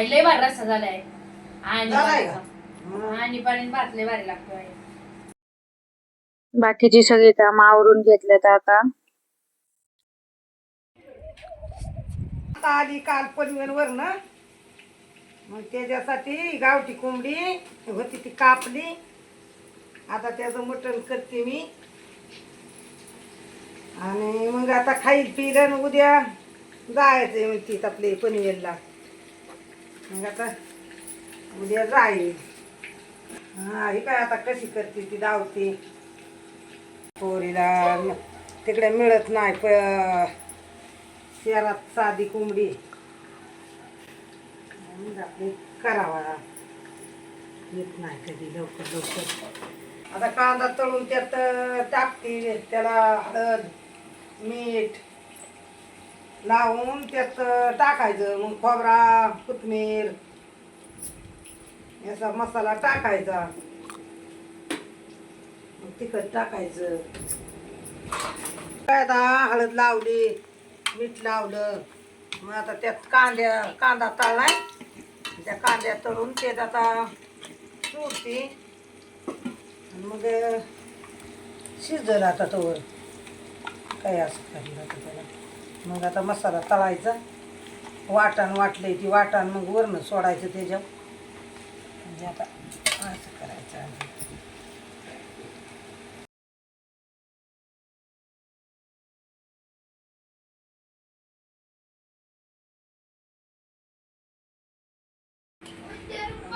लय भारी रस्सा झालाय झालाय का? आणि पाणी भात लय भारी लागतोय. बाकीची सगळी काम आवरून घेतलेत आता. आली काल पनवेलवर ना, मग त्याच्यासाठी गावठी कोंबडी होती ती कापली. आता त्याचं मटण करते मी आणि मग आता खाईल पिलं आणि उद्या जायचंय म्हणते आपले पनवेलला. मग आता उद्या जाईल. हा ही काय आता कशी करते ती धावते पोरीला तिकडे मिळत नाही शहरात साधी कोंबडी. मग आपली करावा येत नाही कधी लवकर लवकर. आता कांदा तळून त्यात टाकते, त्याला हळद मीठ लावून त्यात टाकायचं. मग खोबरा कोथिंबीर याचा मसाला टाकायचा. मग तिखट टाकायचं. काय आता हळद लावली मीठ लावलं. मग आता त्यात कांदा तळलाय, त्या कांद्या तळून त्यात आता सोडते. मग शिजल आता तोवर काय असं करायला आता त्याला. मग आता मसाला तळायचा. वाटण वाटलंय ती वाटण मग वरनं सोडायचं त्याच्यावर. म्हणजे आता असं करायचं.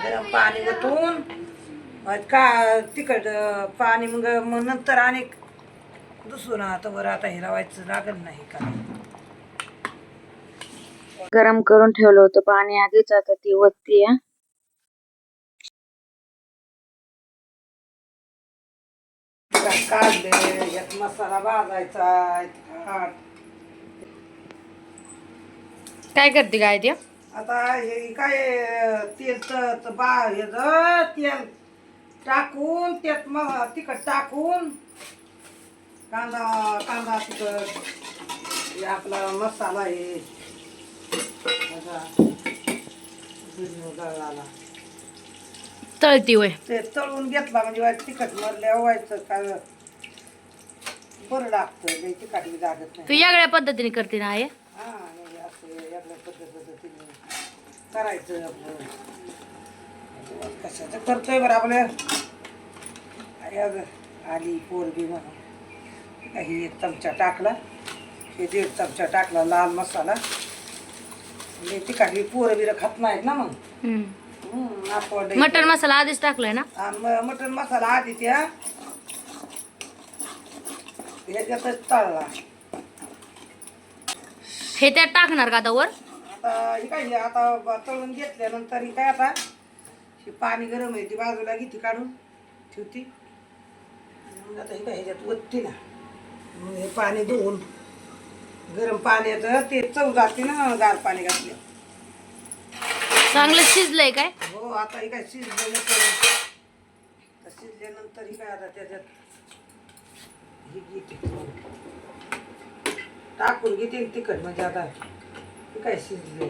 गरम पाणी ओतून का तिखट पाणी मग नंतर आणि दुसरं आता वर आता हे लावायचं लागत नाही का. गरम करून ठेवलं होतं पाणी आधीच, आता ती ओततीये. काढले यात मसाला भाजायचा. काय करते काय ते? आता हे काय तेल तेल टाकून त्यात मग तिखट टाकून कांदा कांदा तिखट हे आपला मसाला आहे गळाला तळती वय ते तळून घेतला म्हणजे तिखट मरल्यावर व्हायचं काय बरं लागतं. लई तिखट बी लागत तू नाही. वेगळ्या पद्धतीने करते ना हे? हा म्हणजे असं वेगळ्या पद्धतीने करायचं आपलं. कशाचं करतोय बरं आपलं. आली पोरगी म्हणून काही 1 चमचा टाकला, हे 1.5 चमचा टाकला लाल मसाला. म्हणजे तिखट बी पोरं बिरं खात नाहीत ना. मग मटन मसाला आधीच टाकलाय ना? मटन मसाला आधी त्या ह्याच्यातच तळला. हे त्यात टाकणार का आता वर? आता हे काय आता तळून घेतल्यानंतर ही काय आता हे पाणी गरम आहे ती बाजूला घेते काढून ठेवती. मग आता हे काय ह्याच्यात ओतते ना. मग हे पाणी धुवून गरम पाण्याचं ते चव जाते ना गार पाणी घातले. चांगलं शिजलंय काय? हो आता हे काय शिजल्यानंतर हे काय आता त्याच्यात हे घेते टाकून घेते तिखट. म्हणजे आता हे काय शिजले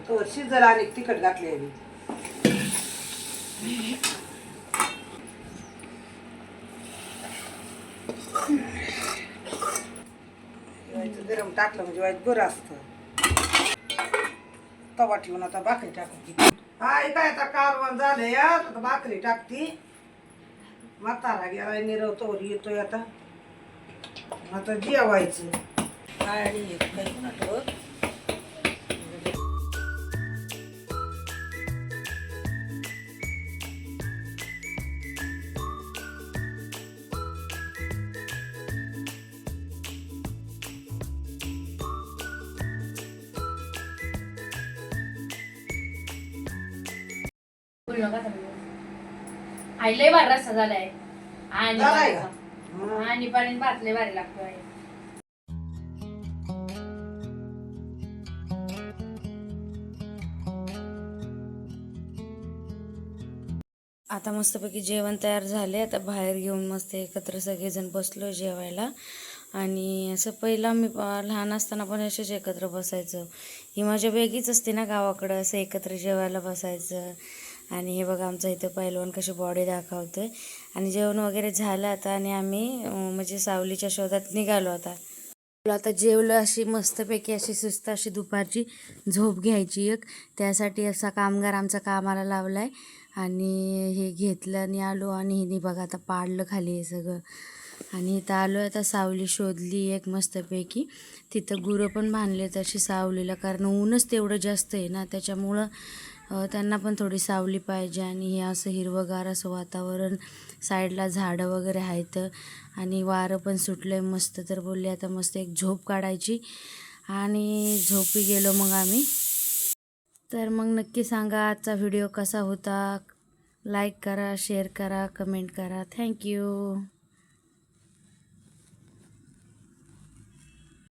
तो शिजल आणि तिखट घातले आहे. गरम टाकलं म्हणजे वाईट बरं असतं. तवा ठेवून आता भाकरी टाकून हा हे काय आता कारवण झाले यार. आता भाकरी टाकती. म्हातारा गेला निरवतो येतोय आता. आता जेवायचं आणि काही कोणाचं आई लय भारी रस्सा झालाय झालाय का? आणि पाणी भात लय भारी लागतोय. आता मस्तपैकी जेवण तयार झाले. आता बाहेर घेऊन मस्त एकत्र सगळेजण बसलो जेवायला. आणि असं पहिलं आम्ही लहान असताना पण असेच एकत्र बसायचं. ही मजा वेगळीच असते ना गावाकडं, असं एकत्र जेवायला बसायचं. आणि हे बघा आमचं इथं पहिलवान कशी बॉडी दाखवतोय. आणि जेवण वगैरे झालं आता आणि आम्ही म्हणजे सावलीच्या शोधात निघालो आता जेवलं, अशी मस्तपैकी अशी सुस्त अशी दुपारची झोप घ्यायची एक. त्यासाठी असा कामगार आमचा कामाला लावला आहे. आणि हे घेतलं आणि आलो आणि हिने बघा आता पाडलं खाली हे सगळं. आणि इथं आलो आता सावली शोधली एक मस्तपैकी. तिथं गुरं पण बांधले तशी सावलीला, कारण ऊनच तेवढं जास्त आहे ना, त्याच्यामुळं त्यांना पण थोडी सावली पाहिजे. आणि हे असं हिरवंगार असं वातावरण, साईडला झाडं वगैरे आहेत आणि वारं पण सुटलं आहे मस्त. तर बोलले आता मस्त एक झोप काढायची आणि झोपी गेलो मग आम्ही. तर मग नक्की सांगा आजचा व्हिडिओ कसा होता. लाईक करा, शेअर करा, कमेंट करा. थँक्यू.